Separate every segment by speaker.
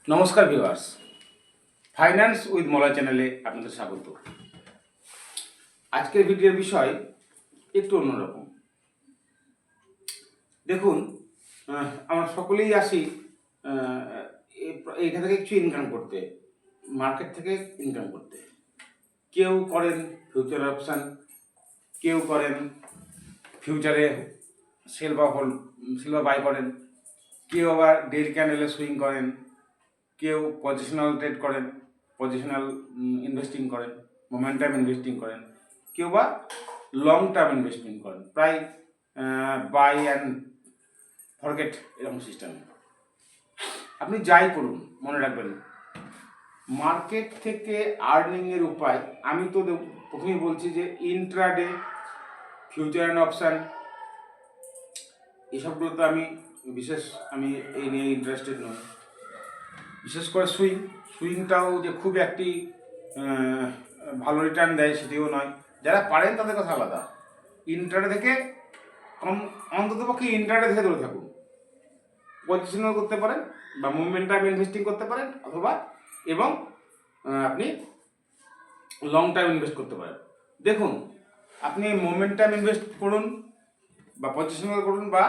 Speaker 1: নমস্কার viewers, finance with Malay চ্যানেলে আপনাদের স্বাগত। আজকের ভিডিওর বিষয় একটু অন্যরকম। দেখুন, আমরা সকলেই আসি এইখান থেকে কিছু ইনকাম করতে, মার্কেট থেকে ইনকাম করতে। কেউ করেন ফিউচার অপশান, কেউ করেন ফিউচারে সেল বা বাই করেন, কেউ আবার ডেইলি ক্যান্ডেলে সুইং করেন, কেউ পজিশনাল ট্রেড করেন, পজিশনাল ইনভেস্টিং করেন, মোমেন্টাম ইনভেস্টিং করেন, কেউ বা লং টার্ম ইনভেস্টমেন্ট করেন, প্রায় বাই অ্যান্ড ফরগেট এরকম সিস্টেমে। আপনি যাই করুন, মনে রাখবেন মার্কেট থেকে আর্নিংয়ের উপায়। আমি তো প্রথমেই বলছি যে ইন্ট্রাডে, ফিউচার অ্যান্ড অপশান, এসবগুলোতে আমি এই নিয়ে ইন্টারেস্টেড নই। বিশেষ করে সুইংটাও যে খুব একটি ভালো রিটার্ন দেয় সেটিও নয়। যারা পারেন তাদের কথা আলাদা। ইন্ট্রাডে থেকে অন্ততপক্ষে ইন্ট্রাডে থেকে দূরে থাকুন। পজিশনাল করতে পারেন বা মোমেন্টাম ইনভেস্টিং করতে পারেন, অথবা এবং আপনি লং টার্ম ইনভেস্ট করতে পারেন। দেখুন, আপনি মোমেন্টাম ইনভেস্ট করুন বা পজিশনাল করুন বা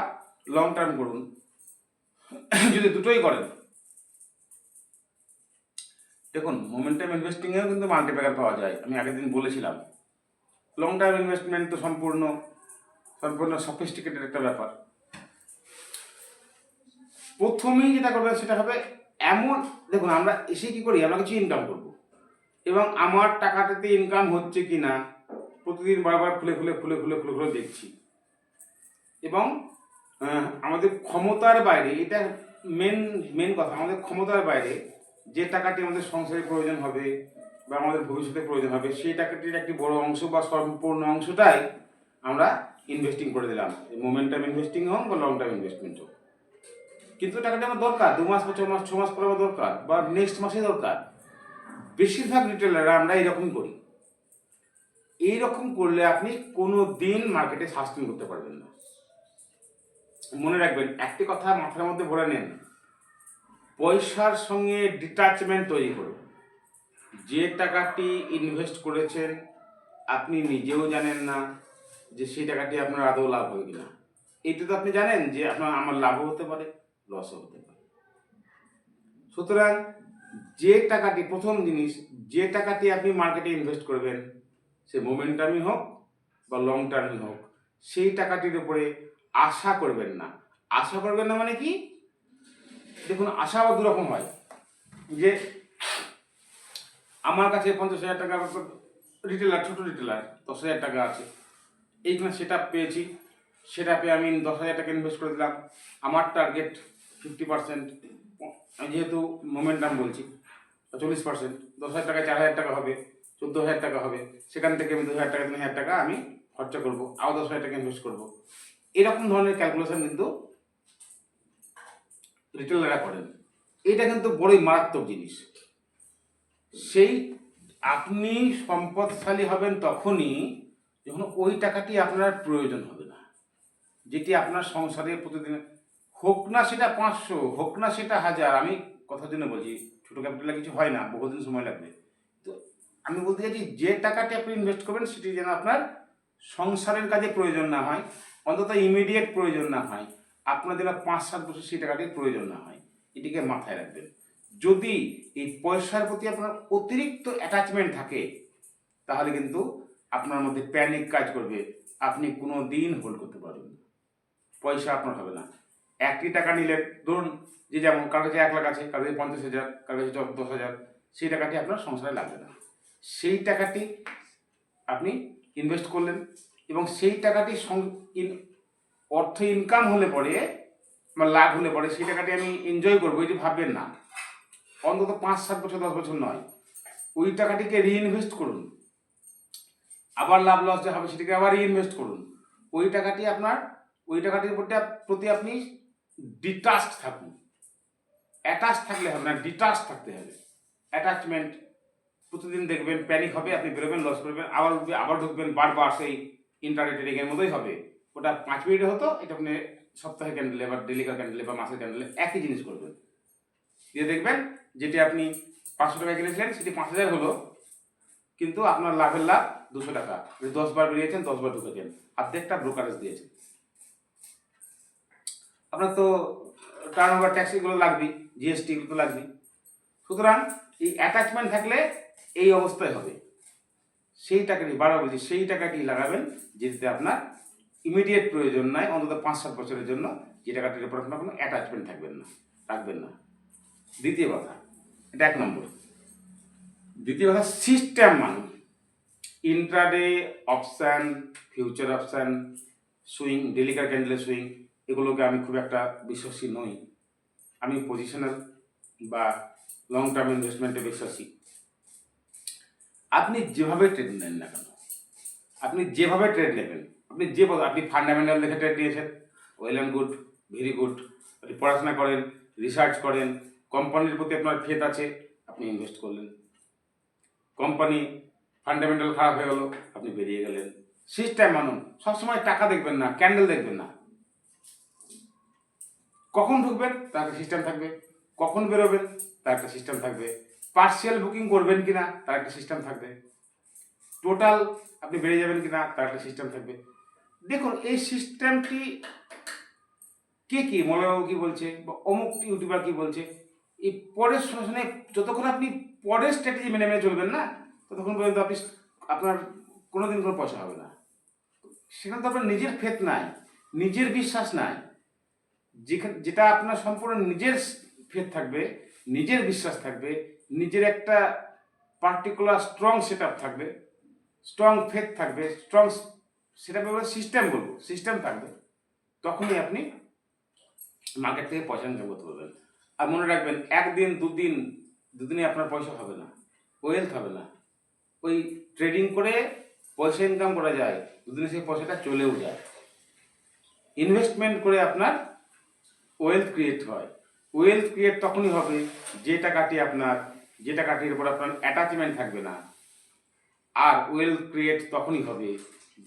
Speaker 1: লং টার্ম করুন, যদি দুটোই করেন, দেখুন মোমেন্টাম ইনভেস্টিংয়েও কিন্তু মাল্টিপ্যাকার পাওয়া যায়। আমি আগের দিন বলেছিলাম। লং টার্ম ইনভেস্টমেন্ট তো সম্পূর্ণ সফিস্টিকেটেড একটা ব্যাপার। প্রথমেই যেটা করবেন সেটা হবে এমন, দেখুন আমরা এসে কী করি, আমরা কিছু ইনকাম করব এবং আমার টাকাটাতে ইনকাম হচ্ছে কি না প্রতিদিন বারবার খুলে দেখছি। এবং আমাদের ক্ষমতার বাইরে, এটা মেন কথা, আমাদের ক্ষমতার বাইরে যে টাকাটি আমাদের সংসারে প্রয়োজন হবে বা আমাদের ভবিষ্যতে প্রয়োজন হবে, সেই টাকাটির একটি বড় অংশ বা সম্পূর্ণ অংশটাই আমরা ইনভেস্টিং করে দিলাম, মোমেন্টাম ইনভেস্টিং হোক বা লং টার্ম ইনভেস্টমেন্ট হোক। কিন্তু টাকাটা আমার দরকার 2 মাস বা 6 মাস পরে আমার দরকার, বা নেক্সট মাসে দরকার। বেশিরভাগ রিটেলাররা আমরা এইরকম করি। এইরকম করলে আপনি কোনো দিন মার্কেটে সাস্টেন করতে পারবেন না। মনে রাখবেন, একটি কথা মাথার মধ্যে ভরে নেন, পয়সার সঙ্গে ডিটাচমেন্ট তৈরি করুন। যে টাকাটি ইনভেস্ট করেছেন আপনি নিজেও জানেন না যে সেই টাকাটি আপনার আদৌ লাভ হবে কিনা। এটা তো আপনি জানেন যে আমার লাভও হতে পারে, লসও হতে পারে। সুতরাং যে টাকাটি, প্রথম জিনিস, যে টাকাটি আপনি মার্কেটে ইনভেস্ট করবেন, সে মোমেন্টামই হোক বা লং টার্মই হোক, সেই টাকাটির উপরে আশা করবেন না। আশা করবেন না মানে কি? দেখুন, আশা আবার দুরকম হয়। যে আমার কাছে 50,000 টাকা, রিটেলার, ছোটো রিটেলার 10,000 টাকা আছে, এইখানে সেটা পেয়েছি, সেটা পেয়ে আমি 10,000 টাকা ইনভেস্ট করে দিলাম। আমার টার্গেট 50%, আমি যেহেতু মোমেন্টাম বলছি, 40%, 10,000 টাকায় 4,000 টাকা হবে, 14,000 টাকা হবে। সেখান থেকে আমি 2,000 টাকা 3,000 টাকা আমি খরচা করবো, আরও 10,000 টাকা ইনভেস্ট করবো। এরকম ধরনের ক্যালকুলেশন কিন্তু রিটেলাররা করেন। এটা কিন্তু বড়ই মারাত্মক জিনিস। সেই আপনি সম্পদশালী হবেন তখনই যখন ওই টাকাটি আপনার প্রয়োজন হবে না, যেটি আপনার সংসারে প্রতিদিন, হোক না সেটা 500, হোক না সেটা 1000। আমি কথার জন্য বলছি, ছোটো ক্যাপিটালে কিছু হয় না, বহুদিন সময় লাগবে। তো আমি বলতে চাইছি, যে টাকাটি আপনি ইনভেস্ট করবেন সেটি যেন আপনার সংসারের কাজে প্রয়োজন না হয়, অন্তত ইমিডিয়েট প্রয়োজন না হয়, আপনার যেন 5-7 বছর সেই টাকাটির প্রয়োজন না হয়, এটিকে মাথায় রাখবেন। যদি এই পয়সার প্রতি আপনার অতিরিক্ত অ্যাটাচমেন্ট থাকে, তাহলে কিন্তু আপনার মধ্যে প্যানিক কাজ করবে, আপনি কোনো দিন হোল্ড করতে পারবেন না, পয়সা আপনার হবে না। একটি টাকা নিলেন, ধরুন যে যেমন, কার কাছে 1 লাখ আছে, কার কাছে 50,000, কার কাছে 10,000, সেই টাকাটি আপনার সংসারে লাগবে না। সেই টাকাটি আপনি ইনভেস্ট করলেন এবং সেই টাকাটি অর্থ ইনকাম হলে পরে বা লাভ হলে পরে সেই টাকাটি আমি এনজয় করবো, এটি ভাববেন না। অন্তত 5-7 বছর, 10 বছর নয়, ওই টাকাটিকে রিইনভেস্ট করুন। আবার লাভ লস যা হবে সেটাকে আবার রিইনভেস্ট করুন। ওই টাকাটির প্রতি আপনি ডিটাচড থাকুন। অ্যাটাচ থাকলে হবে না, ডিটাচ থাকতে হবে। অ্যাটাচমেন্ট, প্রতিদিন দেখবেন প্যানিক হবে, আপনি বেরোবেন, লস করবেন, আবার ঢুকবেন, বারবার সেই ইন্টারনেট ট্রেডিংয়ের মতোই হবে। ওটা 5 মিনিটে হতো, এটা আপনি সপ্তাহে ক্যান্ডেলে বা ডেলিকার ক্যান্ডেলে বা মাসের ক্যান্ডেলে একই জিনিস করবেন, দিয়ে দেখবেন যেটি আপনি 500 টাকা কিনেছিলেন সেটি 5000 হলো, কিন্তু আপনার লাভের লাভ 200 টাকা। 10 বার বেরিয়েছেন, 10 বার ঢুকেছেন, অর্ধেকটা ব্রোকারেজ দিয়েছেন। আপনার তো টার্ন ওভার ট্যাক্স এগুলো লাগবেই, জিএসটি এগুলো তো লাগবেই। সুতরাং এই অ্যাটাচমেন্ট থাকলে এই অবস্থায় হবে। সেই টাকাটি বারো বলছি, সেই টাকাটি লাগাবেন যেটাতে আপনার ইমিডিয়েট প্রয়োজন নাই, অন্তত 5-7 বছরের জন্য, যে টাকাটির উপর আপনার কোনো অ্যাটাচমেন্ট রাখবেন না। দ্বিতীয় কথা, এটা 1 নম্বর। দ্বিতীয় কথা, সিস্টেম মানুন। Intraday option, future option, swing, ডেলিকার ক্যান্ডেলের সুইং, এগুলোকে আমি খুব একটা বিশ্বাসী নই। আমি পজিশনাল বা লং টার্ম ইনভেস্টমেন্টে বিশ্বাসী। আপনি যেভাবে ট্রেড নেন না কেন, আপনি যেভাবে ট্রেড নেবেন, আপনি ফান্ডামেন্টাল দেখে ট্রেড নিয়েছেন, well and good, very good. আপনি পড়াশোনা করেন, রিসার্চ করেন, কোম্পানির প্রতি আপনার ফেথ আছে, আপনি ইনভেস্ট করলেন। কোম্পানি ফান্ডামেন্টাল খারাপ হয়ে গেল, আপনি বেরিয়ে গেলেন। সিস্টেম মানুন। সবসময় টাকা দেখবেন না, ক্যান্ডেল দেখবেন না। কখন ঢুকবেন তার একটা সিস্টেম থাকবে, কখন বেরোবেন তার একটা সিস্টেম থাকবে, পার্সিয়াল বুকিং করবেন কিনা তার একটা সিস্টেম থাকবে, টোটাল আপনি বেড়ে যাবেন কিনা তার একটা সিস্টেম থাকবে। দেখুন, এই সিস্টেমটি কি মৌলাবাবু কি বলছে বা অমুক ইউটিউবার কি বলছে, এই পরের শুনে যতক্ষণ আপনি পরের স্ট্র্যাটেজি মেনে মেনে চলবেন না, ততক্ষণ পর্যন্ত আপনার কোনোদিন কোনো পয়সা হবে না। সেখানে তো আপনার নিজের ফেথ নাই, নিজের বিশ্বাস নাই। যেটা আপনার সম্পূর্ণ নিজের ফেথ থাকবে, নিজের বিশ্বাস থাকবে, নিজের একটা পার্টিকুলার স্ট্রং সেট আপ থাকবে, স্ট্রং ফেথ থাকবে, স্ট্রং সেটা সিস্টেম বলবো, সিস্টেম থাকবে, তখনই আপনি মার্কেট থেকে পয়সা ইনকাম করতে পারবেন। আর মনে রাখবেন, একদিন দুদিনে আপনার পয়সা হবে না, ওয়েলথ হবে না। ওই ট্রেডিং করে পয়সা ইনকাম করা যায়, দুদিনে সেই পয়সাটা চলেও যায়। ইনভেস্টমেন্ট করে আপনার ওয়েলথ ক্রিয়েট হয়। ওয়েলথ ক্রিয়েট তখনই হবে যে টাকাটির উপর আপনার অ্যাটাচমেন্ট থাকবে না। আর ওয়েলথ ক্রিয়েট তখনই হবে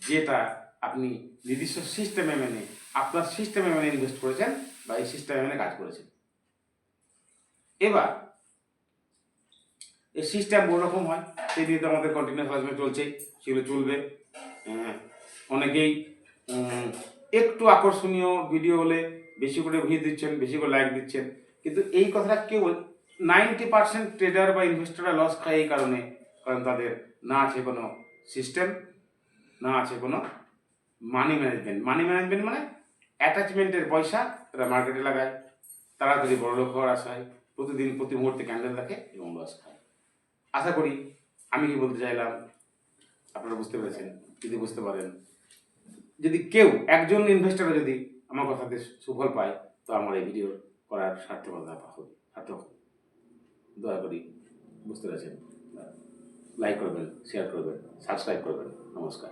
Speaker 1: যেটা আপনি নির্দিষ্ট সিস্টেমে মেনে, আপনার সিস্টেমে মেনে ইনভেস্ট করেছেন বা এই সিস্টেমে মেনে কাজ করেছেন। এবার এই সিস্টেম বহু রকম হয়, সেই নিয়ে তো আমাদের কন্টিনিউয়াস আলোচনা চলছেই, সেগুলো চলবে। অনেকেই একটু আকর্ষণীয় ভিডিও হলে বেশি করে ভিউ দিচ্ছেন, বেশি করে লাইক দিচ্ছেন, কিন্তু এই কথাটা কেউ 90% ট্রেডার বা ইনভেস্টররা লস খায় এই কারণ তাদের না আছে কোনো সিস্টেম, না আছে কোনো মানি ম্যানেজমেন্ট মানে অ্যাটাচমেন্টের পয়সা তারা মার্কেটে লাগায়, তাড়াতাড়ি বড়লোক হওয়ার আশায় প্রতিদিন প্রতি মুহূর্তে ক্যান্ডেল দেখে এবং লস খায়। আশা করি আমি কি বলতে চাইলাম আপনারা বুঝতে পেরেছেন। যদি বুঝতে পারেন, যদি কেউ একজন ইনভেস্টরও যদি আমার কথাতে সুফল পায়, তো আমার এই ভিডিও করার সার্থকতা হবে, সার্থক। দয়া করি বুঝতে পেরেছেন, লাইক করবেন, শেয়ার করবেন, সাবস্ক্রাইব করবেন। নমস্কার।